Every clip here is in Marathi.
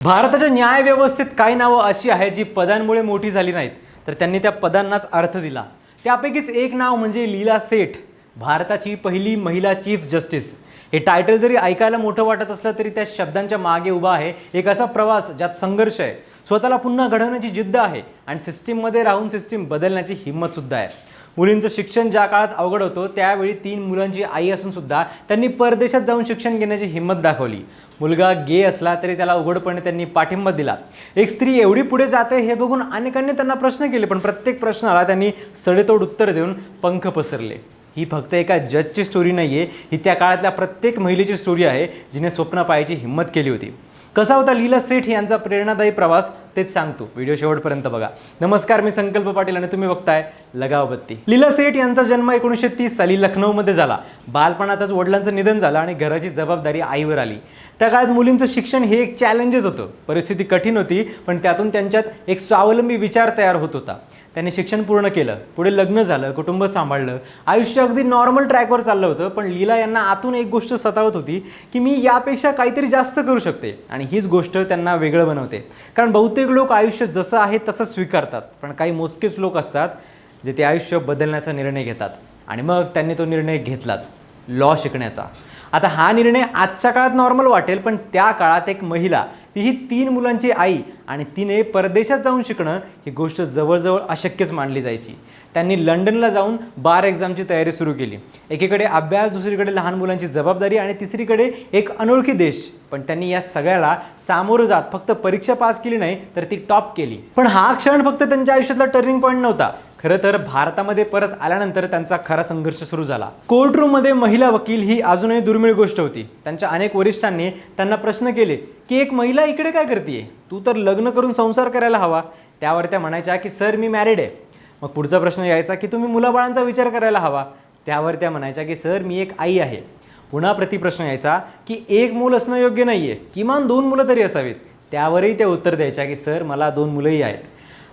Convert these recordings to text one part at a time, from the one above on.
भारताच्या न्याय व्यवस्थेत काही नावं अशी आहेत जी पदांमुळे मोठी झाली नाहीत, तर त्यांनी त्या पदांनाच अर्थ दिला. त्यापैकीच एक नाव म्हणजे लीला सेठ, भारताची पहिली महिला चीफ जस्टिस. हे टायटल जरी ऐकायला मोठं वाटत असलं तरी त्या शब्दांच्या मागे उभा आहे एक असा प्रवास ज्यात संघर्ष आहे, स्वतःला पुन्हा घडवण्याची जिद्द आहे आणि सिस्टीममध्ये राहून सिस्टीम बदलण्याची हिंमतसुद्धा आहे. मुलींचं शिक्षण ज्या काळात अवघड होतं त्यावेळी 3 मुलांची आई असून सुद्धा त्यांनी परदेशात जाऊन शिक्षण घेण्याची हिंमत दाखवली. मुलगा गे असला तरी त्याला उघडपणे त्यांनी पाठिंबा दिला. एक स्त्री एवढी पुढे जाते हे बघून अनेकांनी त्यांना प्रश्न केले, पण प्रत्येक प्रश्नाला त्यांनी सडेतोड उत्तर देऊन पंख पसरले. ही फक्त एका जजची स्टोरी नाही आहे, ही त्या काळातल्या प्रत्येक महिलेची स्टोरी आहे जिने स्वप्न पाहायची हिंमत केली होती. कसा होता लीला सेठ यांचा प्रेरणादायी प्रवास तेच सांगतो, व्हिडिओ शेवटपर्यंत बघा. नमस्कार, मी संकल्प पाटील आणि तुम्ही बघताय लगाव बत्ती. लीला सेठ यांचा जन्म 1930 साली लखनौमध्ये झाला. बालपणातच वडिलांचं निधन झालं आणि घराची जबाबदारी आईवर आली. त्या काळात मुलींचं शिक्षण हे एक चॅलेंजेस होतं. परिस्थिती कठीण होती, पण त्यातून त्यांच्यात एक स्वावलंबी विचार तयार होत होता. त्यांनी शिक्षण पूर्ण केलं, पुढे लग्न झालं, कुटुंब सांभाळलं, आयुष्य अगदी नॉर्मल ट्रॅकवर चाललं होतं. पण लीला यांना आतून एक गोष्ट सतावत होती की मी यापेक्षा काहीतरी जास्त करू शकते, आणि हीच गोष्ट त्यांना वेगळं बनवते. कारण बहुतेक लोक आयुष्य जसं आहे तसं स्वीकारतात, पण काही मोजकेच लोक असतात जे ते आयुष्य बदलण्याचा निर्णय घेतात. आणि मग त्यांनी तो निर्णय घेतलाच, लॉ शिकण्याचा. आता हा निर्णय आजच्या काळात नॉर्मल वाटेल, पण त्या काळात एक महिला, तीही 3 मुलांची आई, आणि तिने परदेशात जाऊन शिकणं ही गोष्ट जवळजवळ अशक्यच मानली जायची. त्यांनी लंडनला जाऊन बार एक्झामची तयारी सुरू केली. एकीकडे अभ्यास, दुसरीकडे लहान मुलांची जबाबदारी आणि तिसरीकडे एक अनोळखी देश. पण त्यांनी या सगळ्याला सामोरं जात फक्त परीक्षा पास केली नाही, तर ती टॉप केली. पण हा क्षण फक्त त्यांच्या आयुष्यातला टर्निंग पॉईंट नव्हता. खरं तर भारतामध्ये परत आल्यानंतर त्यांचा खरा संघर्ष सुरू झाला. कोर्टरूममध्ये महिला वकील ही अजूनही दुर्मिळ गोष्ट होती. त्यांच्या अनेक वरिष्ठांनी त्यांना प्रश्न केले की एक महिला इकडे काय करते, तू तर लग्न करून संसार करायला हवा. त्यावर त्या म्हणायच्या की सर मी मॅरिड आहे. मग पुढचा प्रश्न यायचा की तुम्ही मुलाबाळांचा विचार करायला हवा. त्यावर त्या म्हणायच्या की सर मी एक आई आहे. पुन्हा प्रतिप्रश्न यायचा की एक मूल असणं योग्य नाही आहे, किमान 2 मुलं तरी असावीत. त्यावरही त्या उत्तर द्यायच्या की सर मला 2 मुलंही आहेत.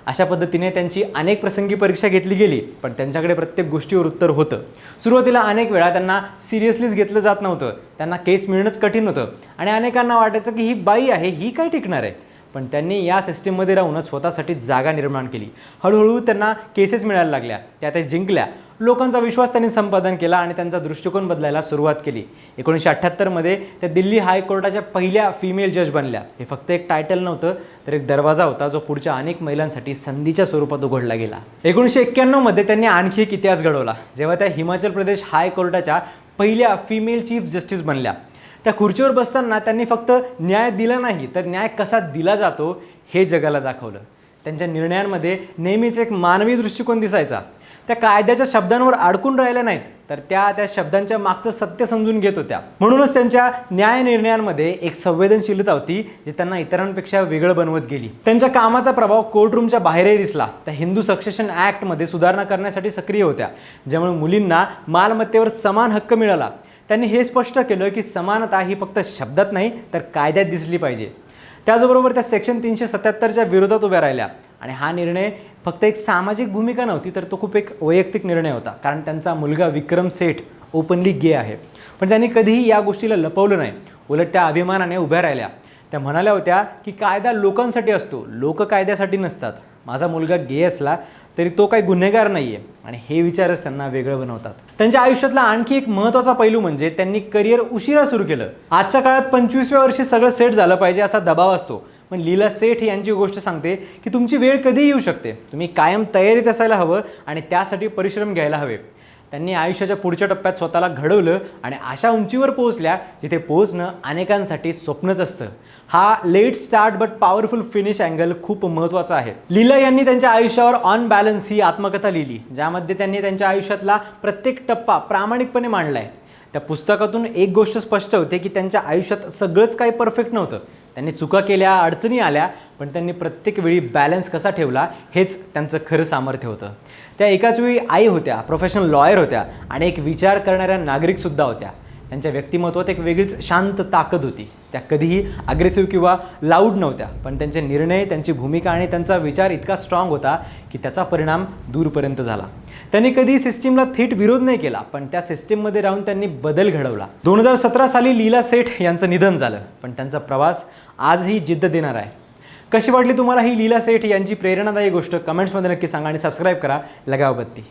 अशा पद्धतीने त्यांची अनेक प्रसंगी परीक्षा घेतली गेली, पण त्यांच्याकडे प्रत्येक गोष्टीवर उत्तर होतं. सुरुवातीला अनेक वेळा त्यांना सिरियसलीच घेतलं जात नव्हतं. त्यांना केस मिळणंच कठीण होतं आणि अनेकांना वाटायचं की ही बाई आहे, ही काय टिकणार आहे. पण त्यांनी या सिस्टीममध्ये राहूनच स्वतःसाठी जागा निर्माण केली. हळूहळू त्यांना केसेस मिळायला लागल्या, त्या जिंकल्या. लोकांचा विश्वास त्यांनी संपादन केला आणि त्यांचा दृष्टिकोन बदलायला सुरुवात केली. 1978मध्ये त्या दिल्ली हायकोर्टाच्या पहिल्या फिमेल जज बनल्या. हे फक्त एक टायटल नव्हतं, तर एक दरवाजा होता जो पुढच्या अनेक महिलांसाठी संधीच्या स्वरूपात उघडला गेला. 1991मध्ये त्यांनी आणखी एक इतिहास घडवला, जेव्हा त्या हिमाचल प्रदेश हायकोर्टाच्या पहिल्या फिमेल चीफ जस्टिस बनल्या. त्या खुर्चीवर बसताना त्यांनी फक्त न्याय दिला नाही, तर न्याय कसा दिला जातो हे जगाला दाखवलं. त्यांच्या निर्णयांमध्ये नेहमीच एक मानवी दृष्टिकोन दिसायचा. त्या कायद्याच्या शब्दांवर अडकून राहिल्या नाहीत, तर त्या शब्दांच्या मागचं सत्य समजून घेत होत्या. म्हणूनच त्यांच्या न्याय निर्णयांमध्ये एक संवेदनशीलता होती जी त्यांना इतरांपेक्षा वेगळं बनवत गेली. त्यांच्या कामाचा प्रभाव कोर्टरूमच्या बाहेरही दिसला. त्या हिंदू सक्सेशन ॲक्टमध्ये सुधारणा करण्यासाठी सक्रिय होत्या, ज्यामुळे मुलींना मालमत्तेवर समान हक्क मिळाला. त्यांनी हे स्पष्ट केलं की समानता ही फक्त शब्दात नाही, तर कायद्यात दिसली पाहिजे. त्याचबरोबर त्या सेक्शन 377च्या विरोधात उभ्या राहिल्या. आणि हा निर्णय फक्त एक सामाजिक भूमिका नव्हती, तर तो खूप एक वैयक्तिक निर्णय होता. कारण त्यांचा मुलगा विक्रम सेठ ओपनली गे आहे. पण त्यांनी कधीही या गोष्टीला लपवलं नाही. उलट त्या अभिमानाने उभ्या राहिल्या. त्या म्हणाल्या होत्या की कायदा लोकांसाठी असतो, लोक कायद्यासाठी नसतात. माझा मुलगा गे असला तरी तो काही गुन्हेगार नाही आहे. आणि हे विचारच त्यांना वेगळं बनवतात. त्यांच्या आयुष्यातला आणखी एक महत्त्वाचा पैलू म्हणजे त्यांनी करिअर उशिरा सुरू केलं. आजच्या काळात 25व्या वर्षी सगळं सेट झालं पाहिजे असा दबाव असतो, पण लीला सेठ यांची गोष्ट सांगते की तुमची वेळ कधीही येऊ शकते. तुम्ही कायम तयारीत असायला हवं आणि त्यासाठी परिश्रम घ्यायला हवे. त्यांनी आयुष्याच्या पुढच्या टप्प्यात स्वतःला घडवलं आणि अशा उंचीवर पोहोचल्या जिथे पोहोचणं अनेकांसाठी स्वप्नच असतं. हा let start but powerful finish angle खूप महत्त्वाचा आहे. लीला यांनी त्यांच्या आयुष्यावर ऑन बॅलन्स ही आत्मकथा लिहिली, ज्यामध्ये त्यांनी त्यांच्या आयुष्यातला प्रत्येक टप्पा प्रामाणिकपणे मांडला आहे. त्या पुस्तकातून एक गोष्ट स्पष्ट होते की त्यांच्या आयुष्यात सगळंच काही परफेक्ट नव्हतं. त्यांनी चुका केल्या, अडचणी आल्या, पण त्यांनी प्रत्येक वेळी बॅलन्स कसा ठेवला हेच त्यांचं खरं सामर्थ्य होतं. त्या एकाच वेळी आई होत्या, प्रोफेशनल लॉयर होत्या आणि एक विचार करणाऱ्या नागरिकसुद्धा होत्या. त्यांच्या व्यक्तिमत्वात एक वेगळीच शांत ताकद होती. त्या कधीही अग्रेसिव्ह किंवा लाऊड नव्हत्या, पण त्यांचे निर्णय, त्यांची भूमिका आणि त्यांचा विचार इतका स्ट्रॉंग होता की त्याचा परिणाम दूरपर्यंत झाला. त्यांनी कधी सिस्टीमला थेट विरोध नाही केला, पण त्या सिस्टीममध्ये राहून त्यांनी बदल घडवला. 2017 साली लीला सेठ यांचं निधन झालं, पण त्यांचा प्रवास आजही जिद्द देणार आहे. कशी वाटली तुम्हाला ही लीला सेठ यांची प्रेरणादायी गोष्ट? कमेंट्समध्ये नक्की सांगा आणि सबस्क्राईब करा लगाव बत्ती.